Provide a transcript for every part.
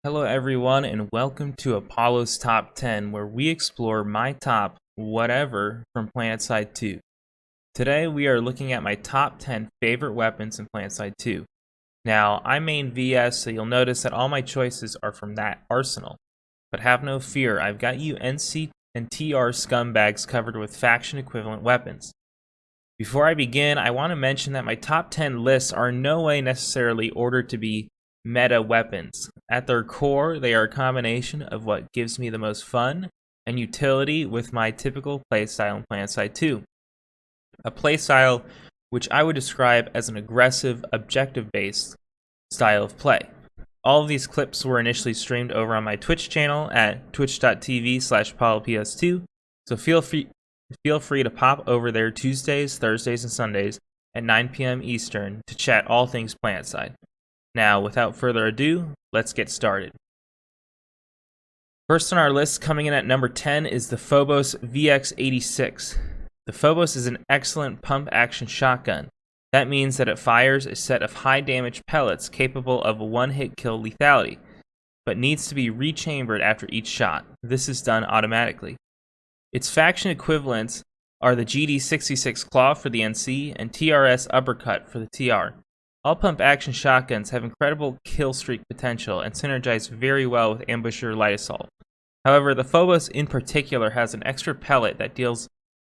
Hello everyone and welcome to Apollo's Top 10, where we explore my top whatever from Planetside 2. Today we are looking at my top 10 favorite weapons in Planetside 2. Now, I main VS, so you'll notice that all my choices are from that arsenal. But have no fear, I've got you NC and TR scumbags covered with faction equivalent weapons. Before I begin, I want to mention that my top 10 lists are in no way necessarily ordered to be meta weapons. At their core, they are a combination of what gives me the most fun and utility with my typical playstyle in Planetside 2. A playstyle which I would describe as an aggressive, objective-based style of play. All of these clips were initially streamed over on my Twitch channel at twitch.tv/PauloPS2, so feel free to pop over there Tuesdays, Thursdays, and Sundays at 9 p.m. Eastern to chat all things Planetside. Now, without further ado, let's get started. First on our list, coming in at number 10, is the Phobos VX86. The Phobos is an excellent pump-action shotgun. That means that it fires a set of high-damage pellets capable of a one-hit kill lethality, but needs to be rechambered after each shot. This is done automatically. Its faction equivalents are the GD66 Claw for the NC and TRS Uppercut for the TR. All pump-action shotguns have incredible kill streak potential and synergize very well with Ambusher Light Assault. However, the Phobos in particular has an extra pellet that deals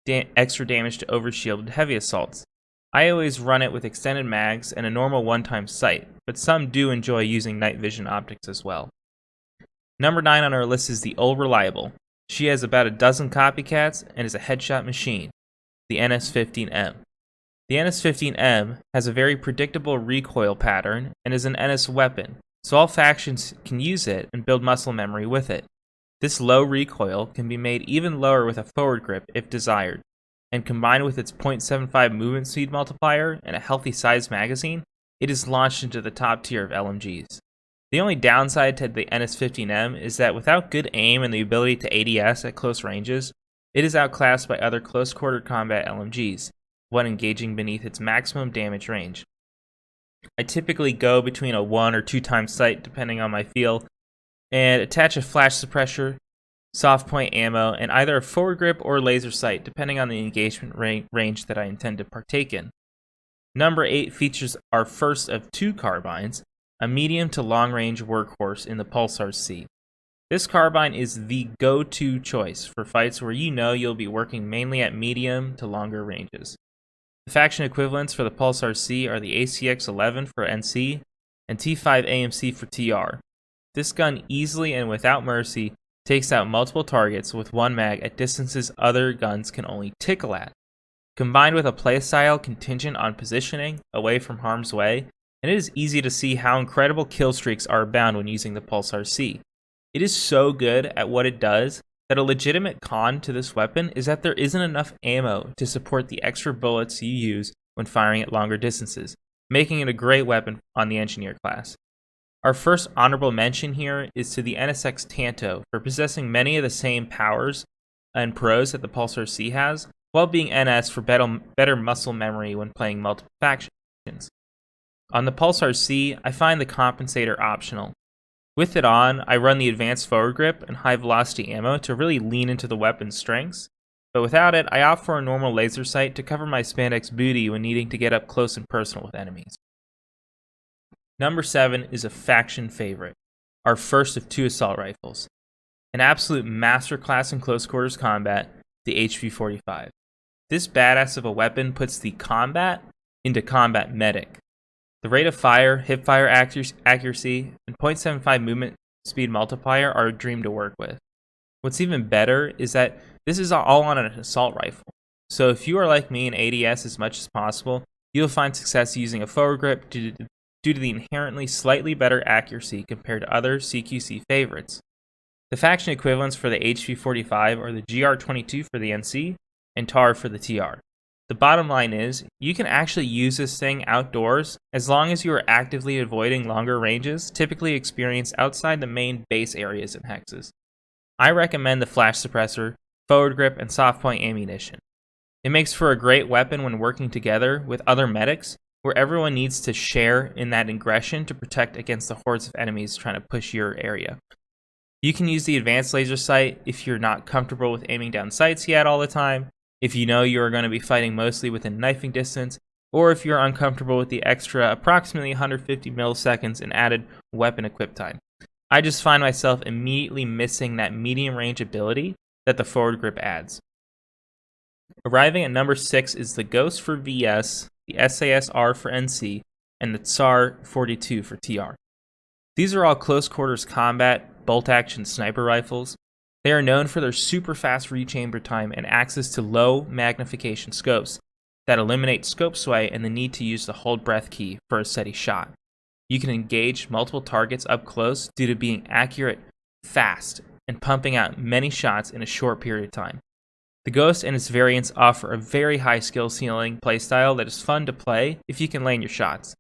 extra damage to overshielded heavy assaults. I always run it with extended mags and a normal one-time sight, but some do enjoy using night vision optics as well. Number 9 on our list is the Old Reliable. She has about a dozen copycats and is a headshot machine, the NS15M. The NS15M has a very predictable recoil pattern and is an NS weapon, so all factions can use it and build muscle memory with it. This low recoil can be made even lower with a forward grip if desired, and combined with its 0.75 movement speed multiplier and a healthy size magazine, it is launched into the top tier of LMGs. The only downside to the NS15M is that without good aim and the ability to ADS at close ranges, it is outclassed by other close-quarter combat LMGs, when engaging beneath its maximum damage range. I typically go between a 1 or 2 times sight depending on my feel, and attach a flash suppressor, soft point ammo, and either a forward grip or laser sight depending on the engagement range that I intend to partake in. Number 8 features our first of 2 carbines, a medium to long range workhorse in the Pulsar C. This carbine is the go-to choice for fights where you know you'll be working mainly at medium to longer ranges. The faction equivalents for the Pulsar C are the ACX11 for NC and T5 AMC for TR. This gun easily and without mercy takes out multiple targets with one mag at distances other guns can only tickle at. Combined with a playstyle contingent on positioning away from harm's way, and it is easy to see how incredible kill streaks are abound when using the Pulsar C. It is so good at what it does that a legitimate con to this weapon is that there isn't enough ammo to support the extra bullets you use when firing at longer distances, making it a great weapon on the engineer class. Our first honorable mention here is to the NSX Tanto for possessing many of the same powers and pros that the Pulsar C has, while being NS for better muscle memory when playing multiple factions. On the Pulsar C, I find the compensator optional. With it on, I run the advanced forward grip and high velocity ammo to really lean into the weapon's strengths, but without it, I opt for a normal laser sight to cover my spandex booty when needing to get up close and personal with enemies. Number 7 is a faction favorite, our first of 2 assault rifles. An absolute masterclass in close quarters combat, the HP45. This badass of a weapon puts the combat into combat medic. The rate of fire, hipfire accuracy, and 0.75 movement speed multiplier are a dream to work with. What's even better is that this is all on an assault rifle, so if you are like me and ADS as much as possible, you'll find success using a forward grip due to the inherently slightly better accuracy compared to other CQC favorites. The faction equivalents for the HP45 are the GR22 for the NC and TAR for the TR. The bottom line is, you can actually use this thing outdoors as long as you are actively avoiding longer ranges typically experienced outside the main base areas and hexes. I recommend the flash suppressor, forward grip, and soft point ammunition. It makes for a great weapon when working together with other medics where everyone needs to share in that aggression to protect against the hordes of enemies trying to push your area. You can use the advanced laser sight if you're not comfortable with aiming down sights yet all the time, if you know you are going to be fighting mostly within knifing distance, or if you're uncomfortable with the extra approximately 150 milliseconds in added weapon equip time. I just find myself immediately missing that medium range ability that the forward grip adds. Arriving at number 6 is the Ghost for VS, the SAS-R for NC, and the Tsar 42 for TR. These are all close quarters combat, bolt action sniper rifles. They are known for their super fast rechamber time and access to low magnification scopes that eliminate scope sway and the need to use the hold breath key for a steady shot. You can engage multiple targets up close due to being accurate, fast, and pumping out many shots in a short period of time. The Ghost and its variants offer a very high skill ceiling playstyle that is fun to play if you can land your shots.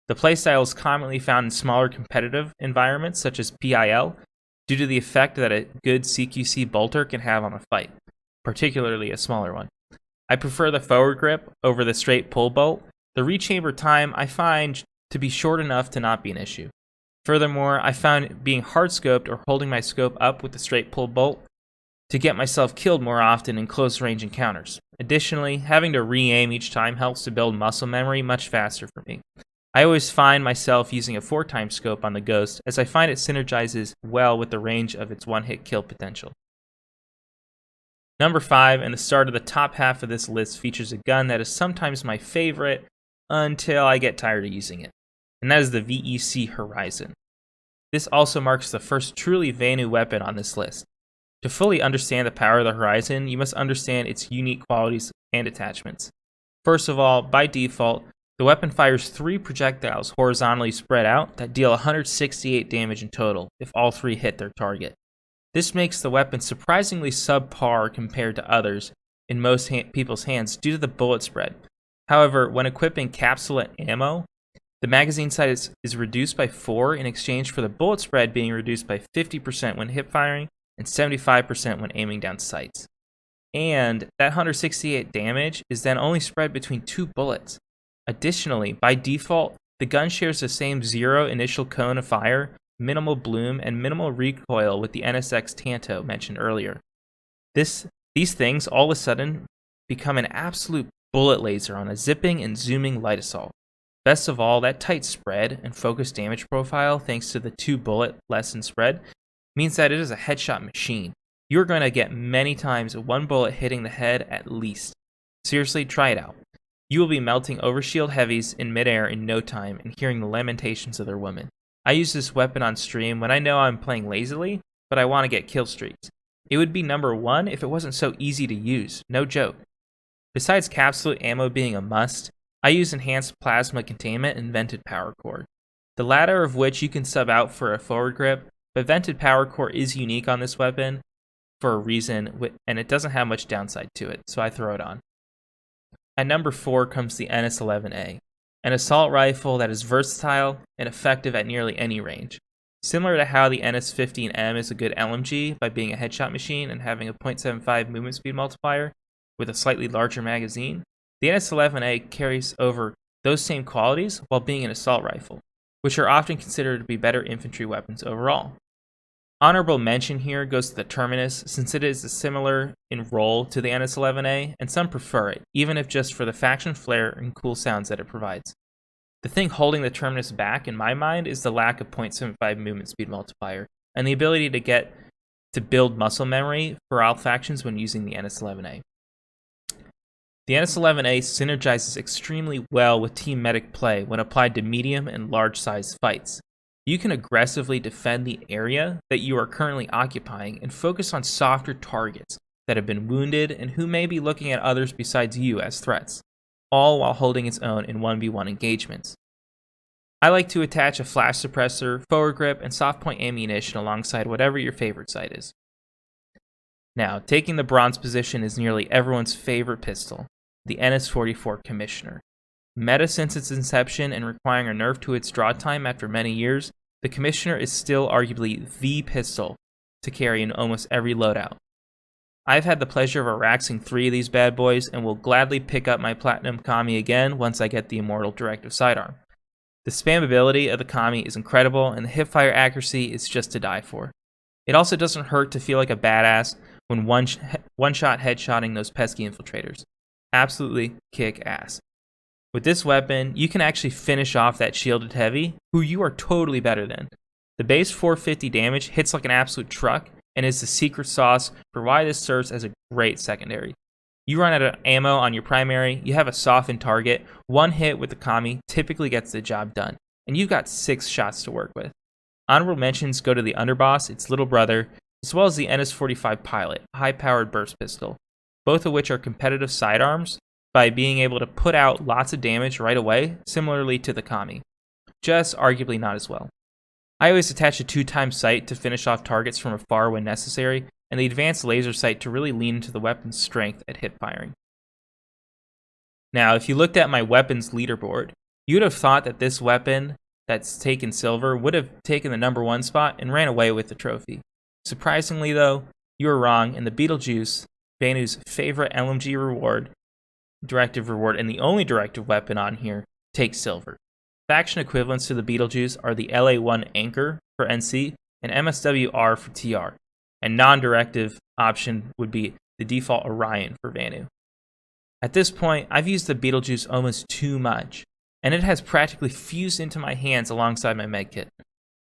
The playstyle is commonly found in smaller competitive environments such as PIL due to the effect that a good CQC bolter can have on a fight, particularly a smaller one. I prefer the forward grip over the straight pull bolt. The rechamber time I find to be short enough to not be an issue. Furthermore, I found being hard scoped or holding my scope up with the straight pull bolt to get myself killed more often in close range encounters. Additionally, having to re-aim each time helps to build muscle memory much faster for me. I always find myself using a 4x scope on the Ghost as I find it synergizes well with the range of its one-hit kill potential. Number 5, and the start of the top half of this list, features a gun that is sometimes my favorite until I get tired of using it, and that is the VEC Horizon. This also marks the first truly Vanu weapon on this list. To fully understand the power of the Horizon, you must understand its unique qualities and attachments. First of all, by default, the weapon fires 3 projectiles horizontally spread out that deal 168 damage in total if all 3 hit their target. This makes the weapon surprisingly subpar compared to others in most people's hands due to the bullet spread. However, when equipping capsule ammo, the magazine size is reduced by 4 in exchange for the bullet spread being reduced by 50% when hip firing and 75% when aiming down sights. And that 168 damage is then only spread between 2 bullets. Additionally, by default, the gun shares the same 0 initial cone of fire, minimal bloom, and minimal recoil with the NSX Tanto mentioned earlier. These things all of a sudden become an absolute bullet laser on a zipping and zooming light assault. Best of all, that tight spread and focused damage profile, thanks to the 2 bullet lessened spread, means that it is a headshot machine. You're going to get many times 1 bullet hitting the head at least. Seriously, try it out. You will be melting overshield heavies in midair in no time and hearing the lamentations of their women. I use this weapon on stream when I know I'm playing lazily, but I want to get kill streaks. It would be number 1 if it wasn't so easy to use, no joke. Besides capsule ammo being a must, I use enhanced plasma containment and vented power core. The latter of which you can sub out for a forward grip, but vented power core is unique on this weapon for a reason, and it doesn't have much downside to it, so I throw it on. At number 4 comes the NS11A, an assault rifle that is versatile and effective at nearly any range. Similar to how the NS15M is a good LMG by being a headshot machine and having a 0.75 movement speed multiplier with a slightly larger magazine, the NS11A carries over those same qualities while being an assault rifle, which are often considered to be better infantry weapons overall. Honorable mention here goes to the Terminus, since it is similar in role to the NS11A, and some prefer it, even if just for the faction flair and cool sounds that it provides. The thing holding the Terminus back, in my mind, is the lack of 0.75 movement speed multiplier, and the ability to build muscle memory for all factions when using the NS11A. The NS11A synergizes extremely well with team medic play when applied to medium and large sized fights. You can aggressively defend the area that you are currently occupying and focus on softer targets that have been wounded and who may be looking at others besides you as threats, all while holding its own in 1v1 engagements. I like to attach a flash suppressor, forward grip, and soft point ammunition alongside whatever your favorite sight is. Now, taking the bronze position is nearly everyone's favorite pistol, the NS44 Commissioner. Meta since its inception and requiring a nerf to its draw time after many years, the Commissioner is still arguably the pistol to carry in almost every loadout. I've had the pleasure of Araxing 3 of these bad boys and will gladly pick up my Platinum Kami again once I get the Immortal Directive Sidearm. The spammability of the Kami is incredible and the hipfire accuracy is just to die for. It also doesn't hurt to feel like a badass when one-shot headshotting those pesky infiltrators. Absolutely kick ass. With this weapon, you can actually finish off that shielded heavy, who you are totally better than. The base 450 damage hits like an absolute truck, and is the secret sauce for why this serves as a great secondary. You run out of ammo on your primary, you have a softened target, one hit with the Kami typically gets the job done, and you've got 6 shots to work with. Honorable mentions go to the Underboss, its little brother, as well as the NS45 Pilot, a high-powered burst pistol, both of which are competitive sidearms by being able to put out lots of damage right away, similarly to the Kami. Just arguably not as well. I always attach a 2-time sight to finish off targets from afar when necessary, and the advanced laser sight to really lean into the weapon's strength at hip firing. Now, if you looked at my weapons leaderboard, you would have thought that this weapon that's taken silver would have taken the number 1 spot and ran away with the trophy. Surprisingly though, you were wrong, and the Betelgeuse, Vanu's favorite LMG reward, directive reward, and the only directive weapon on here, takes silver. Faction equivalents to the Betelgeuse are the LA1 Anchor for NC and MSW-R for TR, and non-directive option would be the default Orion for Vanu. At this point, I've used the Betelgeuse almost too much, and it has practically fused into my hands alongside my medkit.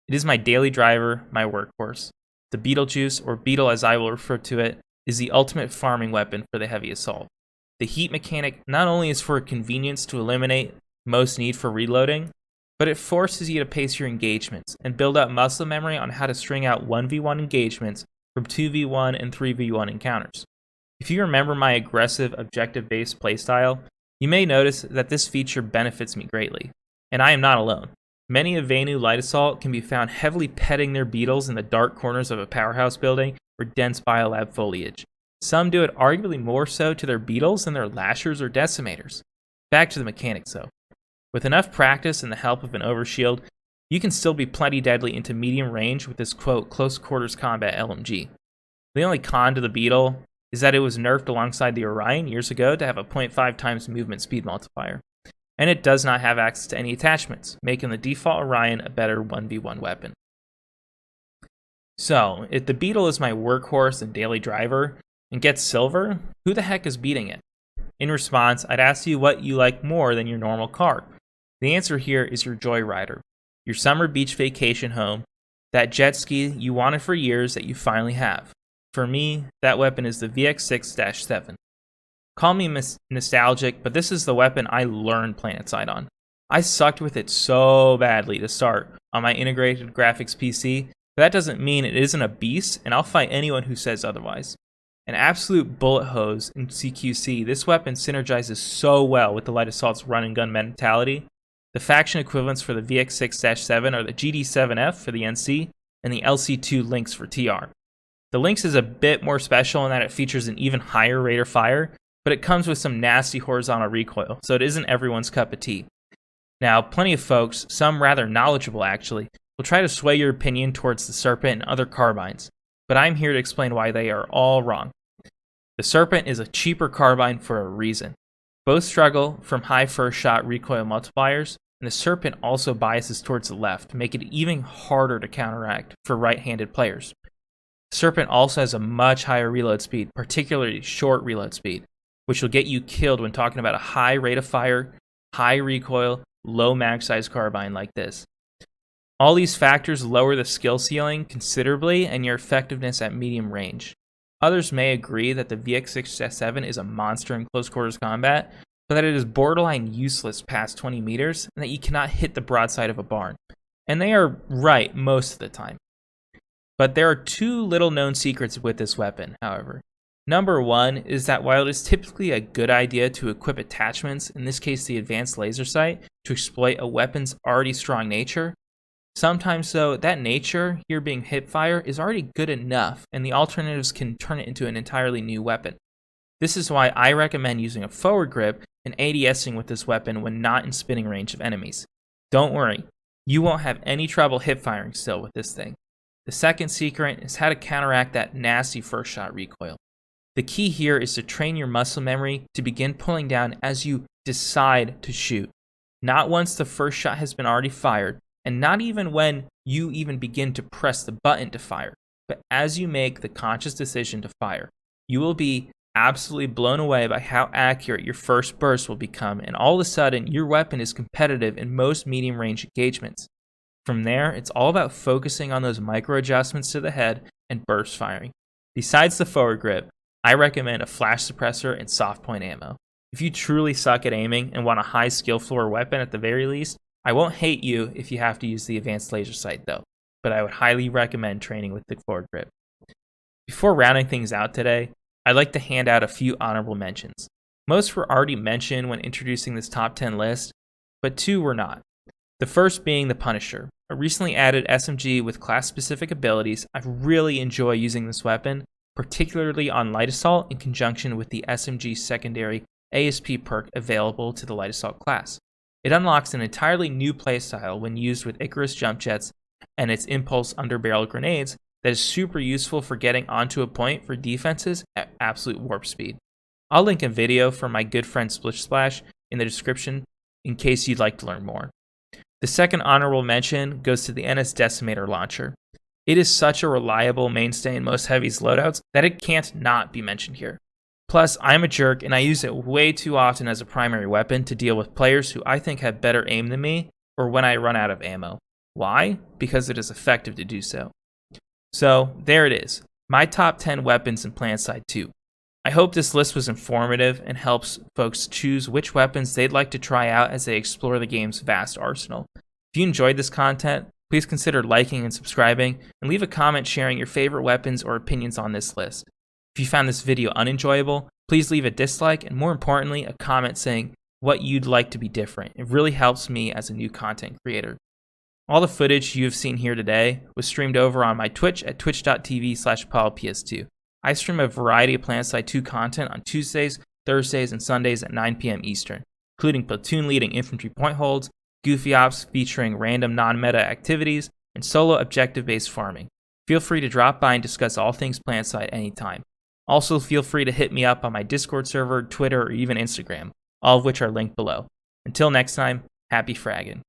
It is my daily driver, my workhorse. The Betelgeuse, or Beetle as I will refer to it, is the ultimate farming weapon for the heavy assault. The heat mechanic not only is for convenience to eliminate most need for reloading, but it forces you to pace your engagements and build up muscle memory on how to string out 1v1 engagements from 2v1 and 3v1 encounters. If you remember my aggressive objective-based playstyle, you may notice that this feature benefits me greatly, and I am not alone. Many of Vanu Light Assault can be found heavily petting their beetles in the dark corners of a powerhouse building or dense biolab foliage. Some do it arguably more so to their beetles than their lashers or decimators. Back to the mechanics though. With enough practice and the help of an overshield, you can still be plenty deadly into medium range with this quote close quarters combat LMG. The only con to the Beetle is that it was nerfed alongside the Orion years ago to have a 0.5 times movement speed multiplier, and it does not have access to any attachments, making the default Orion a better 1v1 weapon. So, if the Beetle is my workhorse and daily driver and gets silver, who the heck is beating it? In response, I'd ask you what you like more than your normal car. The answer here is your Joyrider, your summer beach vacation home, that jet ski you wanted for years that you finally have. For me, that weapon is the VX6-7. Call me nostalgic, but this is the weapon I learned Planetside on. I sucked with it so badly to start on my integrated graphics PC, but that doesn't mean it isn't a beast, and I'll fight anyone who says otherwise. An absolute bullet hose in CQC, this weapon synergizes so well with the Light Assault's run and gun mentality. The faction equivalents for the VX6-7 are the GD7F for the NC and the LC2 Lynx for TR. The Lynx is a bit more special in that it features an even higher rate of fire, but it comes with some nasty horizontal recoil, so it isn't everyone's cup of tea. Now, plenty of folks, some rather knowledgeable actually, will try to sway your opinion towards the Serpent and other carbines, but I'm here to explain why they are all wrong. The Serpent is a cheaper carbine for a reason. Both struggle from high first shot recoil multipliers, and the Serpent also biases towards the left, making it even harder to counteract for right-handed players. The Serpent also has a much higher reload speed, particularly short reload speed, which will get you killed when talking about a high rate of fire, high recoil, low mag size carbine like this. All these factors lower the skill ceiling considerably and your effectiveness at medium range. Others may agree that the VX6-7 is a monster in close quarters combat, but that it is borderline useless past 20 meters and that you cannot hit the broadside of a barn. And they are right most of the time. But there are two little known secrets with this weapon, however. Number one is that while it is typically a good idea to equip attachments, in this case the advanced laser sight, to exploit a weapon's already strong nature, sometimes though, that nature, here being hipfire, is already good enough, and the alternatives can turn it into an entirely new weapon. This is why I recommend using a forward grip and ADSing with this weapon when not in spinning range of enemies. Don't worry, you won't have any trouble hipfiring still with this thing. The second secret is how to counteract that nasty first shot recoil. The key here is to train your muscle memory to begin pulling down as you decide to shoot. Not once the first shot has been already fired, and not even when you even begin to press the button to fire, but as you make the conscious decision to fire. You will be absolutely blown away by how accurate your first burst will become, and all of a sudden, your weapon is competitive in most medium range engagements. From there, it's all about focusing on those micro adjustments to the head and burst firing. Besides the forward grip, I recommend a flash suppressor and soft point ammo. If you truly suck at aiming and want a high skill floor weapon at the very least, I won't hate you if you have to use the advanced laser sight though, but I would highly recommend training with the forward grip. Before rounding things out today, I'd like to hand out a few honorable mentions. Most were already mentioned when introducing this top 10 list, but 2 were not. The first being the Punisher, a recently added SMG with class-specific abilities. I really enjoy using this weapon, particularly on light assault in conjunction with the SMG secondary ASP perk available to the light assault class. It unlocks an entirely new playstyle when used with Icarus jump jets and its impulse underbarrel grenades that is super useful for getting onto a point for defenses at absolute warp speed. I'll link a video from my good friend Splish Splash in the description in case you'd like to learn more. The second honorable mention goes to the NS Decimator launcher. It is such a reliable mainstay in most heavies loadouts that it can't not be mentioned here. Plus, I'm a jerk and I use it way too often as a primary weapon to deal with players who I think have better aim than me, or when I run out of ammo. Why? Because it is effective to do so. So, there it is, my top 10 weapons in Planetside 2. I hope this list was informative and helps folks choose which weapons they'd like to try out as they explore the game's vast arsenal. If you enjoyed this content, please consider liking and subscribing, and leave a comment sharing your favorite weapons or opinions on this list. If you found this video unenjoyable, please leave a dislike and more importantly, a comment saying what you'd like to be different. It really helps me as a new content creator. All the footage you've seen here today was streamed over on my Twitch at twitch.tv/PaulPS2. I stream a variety of Planetside 2 content on Tuesdays, Thursdays, and Sundays at 9 p.m. Eastern, including platoon leading infantry point holds, goofy ops featuring random non-meta activities, and solo objective-based farming. Feel free to drop by and discuss all things Planetside anytime. Also, feel free to hit me up on my Discord server, Twitter, or even Instagram, all of which are linked below. Until next time, happy fragging.